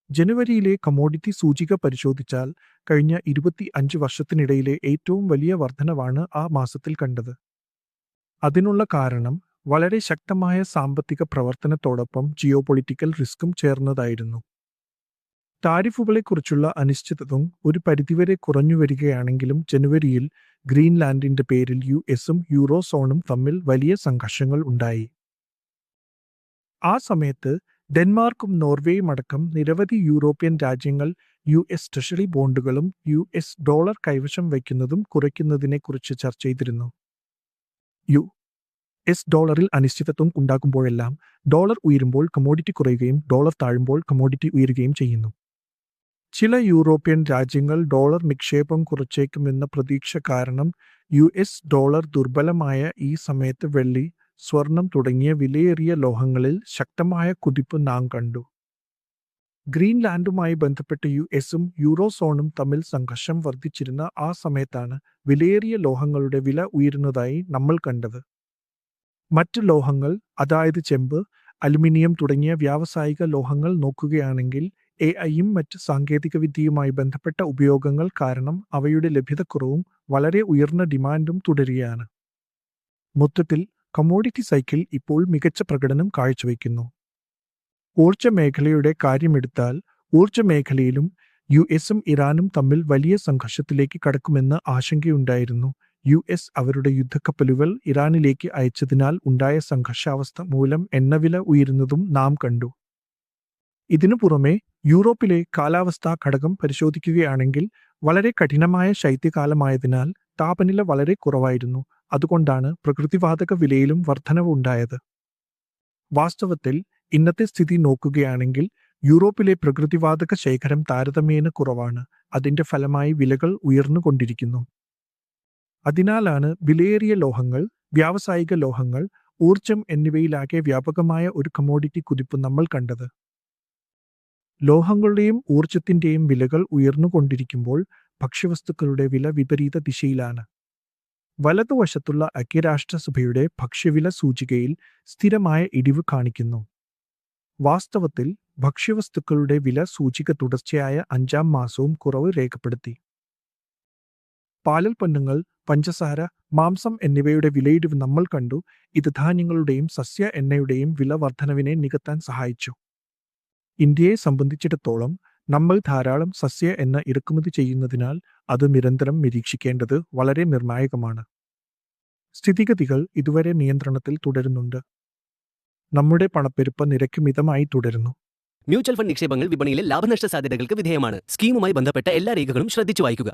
ജനുവരിയിലെ commodity സൂചിക പരിശോധിച്ചാൽ കഴിഞ്ഞ 25 വർഷത്തിനിടയിലെ ഏറ്റവും വലിയ വർധനവാണ് ആ മാസത്തിൽ കണ്ടത്. അതിനുള്ള കാരണം വളരെ ശക്തമായ സാമ്പത്തിക പ്രവർത്തനത്തോടൊപ്പം ജിയോപൊളിറ്റിക്കൽ റിസ്ക്കും ചേർന്നതായിരുന്നു. താരിഫുകളെക്കുറിച്ചുള്ള അനിശ്ചിതത്വം ഒരു പരിധിവരെ കുറഞ്ഞുവരികയാണെങ്കിലും ജനുവരിയിൽ ഗ്രീൻലാൻഡിന്റെ പേരിൽ യുഎസും യൂറോസോണും തമ്മിൽ വലിയ സംഘർഷങ്ങൾ ഉണ്ടായി. ആ സമയത്ത് ഡെൻമാർക്കും നോർവേയും അടക്കം നിരവധി യൂറോപ്യൻ രാജ്യങ്ങൾ യുഎസ് ട്രഷറി ബോണ്ടുകളും യുഎസ് ഡോളർ കൈവശം വയ്ക്കുന്നതും കുറയ്ക്കുന്നതിനെക്കുറിച്ച് ചർച്ച ചെയ്തിരുന്നു. യുഎസ് ഡോളറിൽ അനിശ്ചിതത്വം ഉണ്ടാകുമ്പോഴെല്ലാം ഡോളർ ഉയരുമ്പോൾ കമ്മോഡിറ്റി കുറയുകയും ഡോളർ താഴുമ്പോൾ കമ്മോഡിറ്റി ഉയരുകയും ചെയ്യുന്നു. ചില യൂറോപ്യൻ രാജ്യങ്ങൾ ഡോളർ നിക്ഷേപം കുറച്ചേക്കുമെന്ന പ്രതീക്ഷ കാരണം യുഎസ് ഡോളർ ദുർബലമായ ഈ സമയത്ത് വെള്ളി, സ്വർണം തുടങ്ങിയ വിലയേറിയ ലോഹങ്ങളിൽ ശക്തമായ കുതിപ്പ് നാം കണ്ടു. ഗ്രീൻലാൻഡുമായി ബന്ധപ്പെട്ട് യുഎസും യൂറോസോണും തമ്മിൽ സംഘർഷം വർദ്ധിച്ചിരുന്ന ആ സമയത്താണ് വിലയേറിയ ലോഹങ്ങളുടെ വില ഉയരുന്നതായി നമ്മൾ കണ്ടത്. മറ്റ് ലോഹങ്ങൾ, അതായത് ചെമ്പ്, അലുമിനിയം തുടങ്ങിയ വ്യാവസായിക ലോഹങ്ങൾ നോക്കുകയാണെങ്കിൽ എഐയും മറ്റ് സാങ്കേതികവിദ്യയുമായി ബന്ധപ്പെട്ട ഉപയോഗങ്ങൾ കാരണം അവയുടെ ലഭ്യതക്കുറവും വളരെ ഉയർന്ന ഡിമാൻഡും തുടരുകയാണ്. മൊത്തത്തിൽ കമ്മോഡിറ്റി സൈക്കിൾ ഇപ്പോൾ മികച്ച പ്രകടനം കാഴ്ചവെക്കുന്നു. ഊർജ്ജ മേഖലയുടെ കാര്യമെടുത്താൽ ഊർജ്ജ മേഖലയിലും യുഎസും ഇറാനും തമ്മിൽ വലിയ സംഘർഷത്തിലേക്ക് കടക്കുമെന്ന് ആശങ്കയുണ്ടായിരുന്നു. യുഎസ് അവരുടെ യുദ്ധക്കപ്പലുകൾ ഇറാനിലേക്ക് അയച്ചതിനാൽ ഉണ്ടായ സംഘർഷാവസ്ഥ മൂലം എണ്ണവില ഉയരുന്നതും നാം കണ്ടു. ഇതിനു പുറമെ യൂറോപ്പിലെ കാലാവസ്ഥാ ഘടകം പരിശോധിക്കുകയാണെങ്കിൽ വളരെ കഠിനമായ ശൈത്യകാലമായതിനാൽ താപനില വളരെ കുറവായിരുന്നു. അതുകൊണ്ടാണ് പ്രകൃതിവാതക വിലയിലും വർധനവ് ഉണ്ടായത്. വാസ്തവത്തിൽ ഇന്നത്തെ സ്ഥിതി നോക്കുകയാണെങ്കിൽ യൂറോപ്പിലെ പ്രകൃതിവാതക ശേഖരം താരതമ്യേന കുറവാണ്. അതിന്റെ ഫലമായി വിലകൾ ഉയർന്നുകൊണ്ടിരിക്കുന്നു. അതിനാലാണ് വിലയേറിയ ലോഹങ്ങൾ, വ്യാവസായിക ലോഹങ്ങൾ, ഊർജം എന്നിവയിലാകെ വ്യാപകമായ ഒരു കമ്മോഡിറ്റി കുതിപ്പ് നമ്മൾ കണ്ടത്. ലോഹങ്ങളുടെയും ഊർജത്തിന്റെയും വിലകൾ ഉയർന്നുകൊണ്ടിരിക്കുമ്പോൾ ഭക്ഷ്യവസ്തുക്കളുടെ വില വിപരീത ദിശയിലാണ്. വലതുവശത്തുള്ള ഐക്യരാഷ്ട്രസഭയുടെ ഭക്ഷ്യവില സൂചികയിൽ സ്ഥിരമായ ഇടിവ് കാണിക്കുന്നു. വാസ്തവത്തിൽ ഭക്ഷ്യവസ്തുക്കളുടെ വില സൂചിക തുടർച്ചയായ 5ാം മാസവും കുറവ് രേഖപ്പെടുത്തി. പാലുൽപ്പന്നങ്ങൾ, പഞ്ചസാര, മാംസം എന്നിവയുടെ വിലയിടിവ് നമ്മൾ കണ്ടു. ഇത് ധാന്യങ്ങളുടെയും സസ്യ എണ്ണയുടെയും വില വർധനവിനെ നികത്താൻ സഹായിച്ചു. ഇന്ത്യയെ സംബന്ധിച്ചിടത്തോളം നമ്മൾ ധാരാളം സസ്യ എണ്ണ ഇറക്കുമതി ചെയ്യുന്നതിനാൽ അത് നിരന്തരം നിരീക്ഷിക്കേണ്ടത് വളരെ നിർണായകമാണ്. സ്ഥിതിഗതികൾ ഇതുവരെ നിയന്ത്രണത്തിൽ തുടരുന്നുണ്ട്. നമ്മുടെ പണപ്പെരുപ്പ നിരക്ക് മിതമായി തുടരുന്നു. മ്യൂച്വൽ ഫണ്ട് നിക്ഷേപങ്ങൾ വിപണിയിലെ ലാഭനഷ്ട സാധ്യതകൾക്ക് വിധേയമാണ്. സ്കീമുമായി ബന്ധപ്പെട്ട എല്ലാ രേഖകളും ശ്രദ്ധിച്ചു വായിക്കുക.